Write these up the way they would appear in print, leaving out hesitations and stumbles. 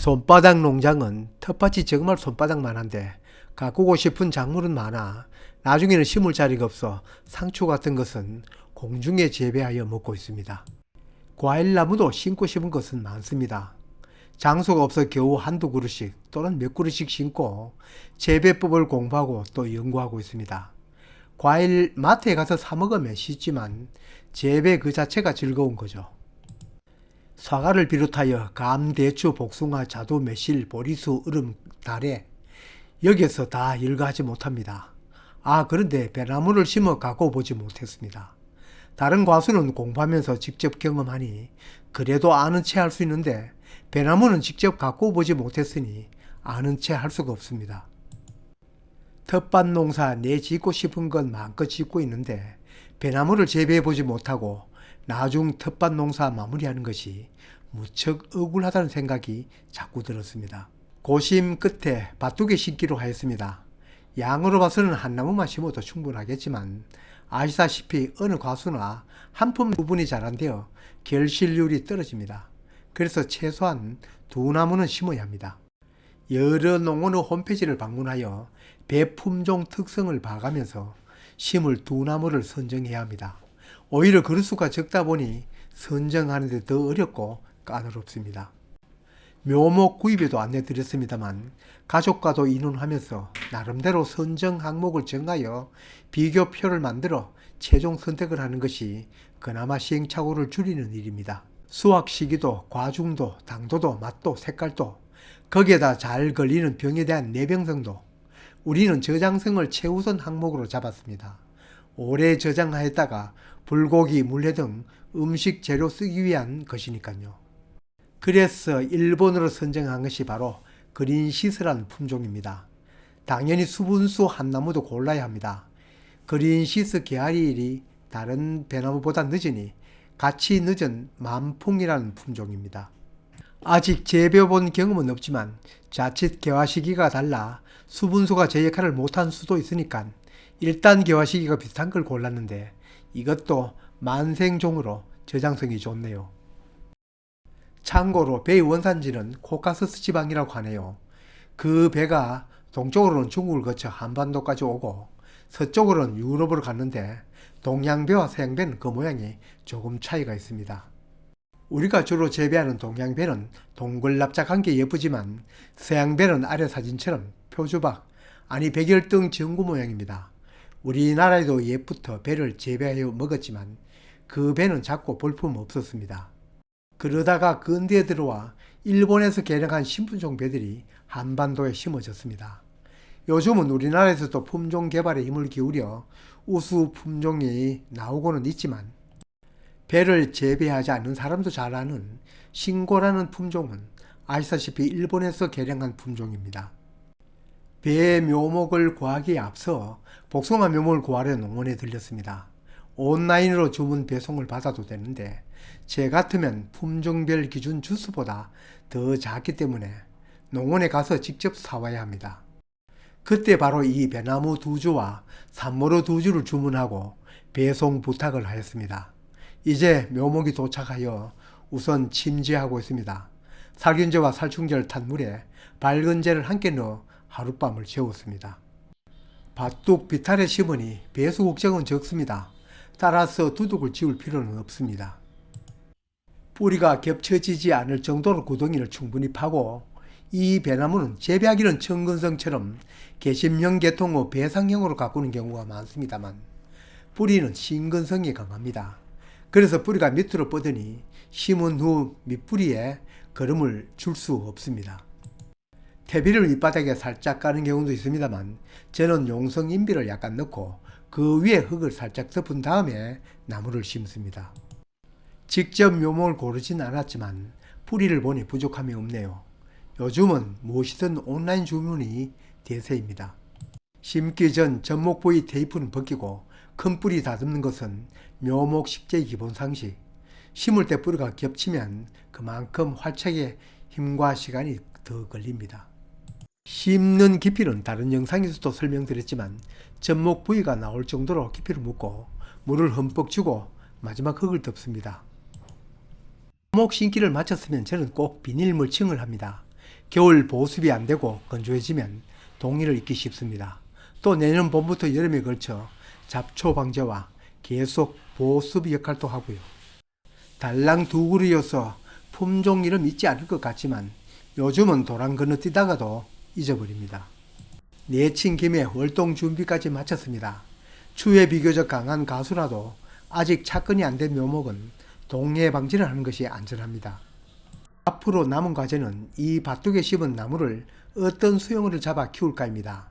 손바닥 농장은 텃밭이 정말 손바닥만한데 가꾸고 싶은 작물은 많아 나중에는 심을 자리가 없어 상추 같은 것은 공중에 재배하여 먹고 있습니다. 과일나무도 심고 싶은 것은 많습니다. 장소가 없어 겨우 한두 그루씩 또는 몇 그루씩 심고 재배법을 공부하고 또 연구하고 있습니다. 과일 마트에 가서 사 먹으면 쉽지만 재배 그 자체가 즐거운 거죠. 사과를 비롯하여 감, 대추, 복숭아, 자두, 매실, 보리수, 얼음, 달래 여기에서 다 일가하지 못합니다. 그런데 배나무를 심어 가꿔 보지 못했습니다. 다른 과수는 공부하면서 직접 경험하니 그래도 아는 채 할 수 있는데 배나무는 직접 가꿔 보지 못했으니 아는 채 할 수가 없습니다. 텃밭 농사 내 짓고 싶은 건 마음껏 짓고 있는데 배나무를 재배해 보지 못하고 나중 텃밭 농사 마무리하는 것이 무척 억울하다는 생각이 자꾸 들었습니다. 고심 끝에 밭두개 심기로 하였습니다. 양으로 봐서는 한 나무만 심어도 충분하겠지만 아시다시피 어느 과수나 한 품 부분이 자란되어 결실률이 떨어집니다. 그래서 최소한 두 나무는 심어야 합니다. 여러 농원의 홈페이지를 방문하여 배 품종 특성을 봐가면서 심을 두 나무를 선정해야 합니다. 오히려 그루수가 적다 보니 선정하는 데 더 어렵고 까다롭습니다. 묘목 구입에도 안내드렸습니다만 가족과도 의논하면서 나름대로 선정 항목을 정하여 비교표를 만들어 최종 선택을 하는 것이 그나마 시행착오를 줄이는 일입니다. 수확 시기도 과중도 당도도 맛도 색깔도 거기에다 잘 걸리는 병에 대한 내병성도 우리는 저장성을 최우선 항목으로 잡았습니다. 오래 저장하였다가 불고기, 물회 등 음식 재료 쓰기 위한 것이니까요. 그래서 일본으로 선정한 것이 바로 그린시스라는 품종입니다. 당연히 수분수 한 나무도 골라야 합니다. 그린시스 개화일이 다른 배나무보다 늦으니 같이 늦은 만풍이라는 품종입니다. 아직 재배해본 경험은 없지만 자칫 개화 시기가 달라 수분수가 제 역할을 못한 수도 있으니까 일단 개화 시기가 비슷한 걸 골랐는데 이것도 만생종으로 저장성이 좋네요. 참고로 배의 원산지는 코카서스 지방이라고 하네요. 그 배가 동쪽으로는 중국을 거쳐 한반도까지 오고 서쪽으로는 유럽으로 갔는데 동양배와 서양배는 그 모양이 조금 차이가 있습니다. 우리가 주로 재배하는 동양배는 동글납작한 게 예쁘지만 서양배는 아래 사진처럼 표주박, 아니 백열등 전구 모양입니다. 우리나라에도 옛부터 배를 재배하여 먹었지만 그 배는 작고 볼품 없었습니다. 그러다가 근대에 들어와 일본에서 개량한 신품종 배들이 한반도에 심어졌습니다. 요즘은 우리나라에서도 품종 개발에 힘을 기울여 우수 품종이 나오고는 있지만 배를 재배하지 않는 사람도 잘 아는 신고라는 품종은 아시다시피 일본에서 개량한 품종입니다. 배 묘목을 구하기에 앞서 복숭아 묘목을 구하려 농원에 들렸습니다. 온라인으로 주문 배송을 받아도 되는데 제 같으면 품종별 기준 주수보다 더 작기 때문에 농원에 가서 직접 사와야 합니다. 그때 바로 이 배나무 2주와 산모로 2주를 주문하고 배송 부탁을 하였습니다. 이제 묘목이 도착하여 우선 침지하고 있습니다. 살균제와 살충제를 탄 물에 밝은제를 함께 넣어 하룻밤을 재웠습니다. 밭둑 비탈에 심으니 배수 걱정은 적습니다. 따라서 두둑을 지을 필요는 없습니다. 뿌리가 겹쳐지지 않을 정도로 구덩이를 충분히 파고 이 배나무는 재배하기는 청근성처럼 개심형 계통의 배상형으로 가꾸는 경우가 많습니다만 뿌리는 신근성이 강합니다. 그래서 뿌리가 밑으로 뻗으니 심은 후 밑뿌리에 거름을 줄 수 없습니다. 퇴비를 밑바닥에 살짝 까는 경우도 있습니다만 저는 용성 인비를 약간 넣고 그 위에 흙을 살짝 덮은 다음에 나무를 심습니다. 직접 묘목을 고르진 않았지만 뿌리를 보니 부족함이 없네요. 요즘은 무엇이든 온라인 주문이 대세입니다. 심기 전 접목 부위 테이프는 벗기고 큰 뿌리 다듬는 것은 묘목 식재의 기본 상식. 심을 때 뿌리가 겹치면 그만큼 활착에 힘과 시간이 더 걸립니다. 심는 깊이는 다른 영상에서도 설명드렸지만 접목 부위가 나올 정도로 깊이를 묻고 물을 흠뻑 주고 마지막 흙을 덮습니다. 묘목 심기를 마쳤으면 저는 꼭 비닐 멀칭을 합니다. 겨울 보습이 안 되고 건조해지면 동의를 잊기 쉽습니다. 또 내년 봄부터 여름에 걸쳐 잡초 방제와 계속 보습 역할도 하고요. 달랑 두 그루여서 품종 이름 잊지 않을 것 같지만 요즘은 도랑 건너뛰다가도 잊어버립니다. 내친 김에 월동 준비까지 마쳤습니다. 추위에 비교적 강한 가수라도 아직 착근이 안 된 묘목은 동해 방지를 하는 것이 안전합니다. 앞으로 남은 과제는 이 밭둑에 심은 나무를 어떤 수형으로 잡아 키울까입니다.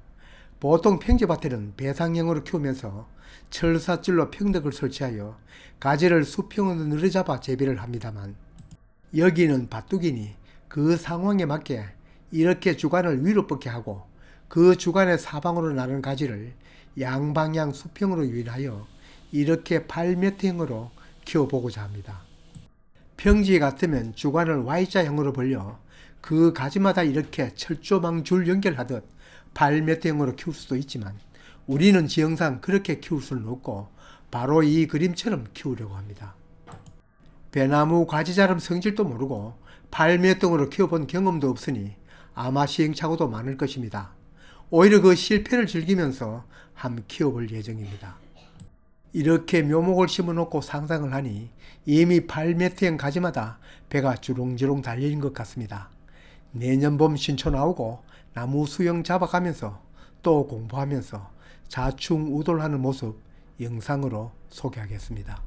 보통 평지밭에는 배상형으로 키우면서 철사줄로 평덕을 설치하여 가지를 수평으로 늘어잡아 재배를 합니다만, 여기는 밭둑이니 그 상황에 맞게 이렇게 주간을 위로 뻗게 하고 그 주간의 사방으로 나는 가지를 양방향 수평으로 유인하여 이렇게 8m형으로 키워보고자 합니다. 평지 같으면 주간을 Y자형으로 벌려 그 가지마다 이렇게 철조망 줄 연결하듯 8m형으로 키울 수도 있지만, 우리는 지형상 그렇게 키울 수는 없고 바로 이 그림처럼 키우려고 합니다. 배나무 가지자름 성질도 모르고 8m형으로 키워본 경험도 없으니 아마 시행착오도 많을 것입니다. 오히려 그 실패를 즐기면서 한번 키워볼 예정입니다. 이렇게 묘목을 심어놓고 상상을 하니 이미 8m형 가지마다 배가 주렁주렁 달린 것 같습니다. 내년 봄 신초 나오고 나무 수형 잡아가면서 또 공부하면서 자충우돌하는 모습 영상으로 소개하겠습니다.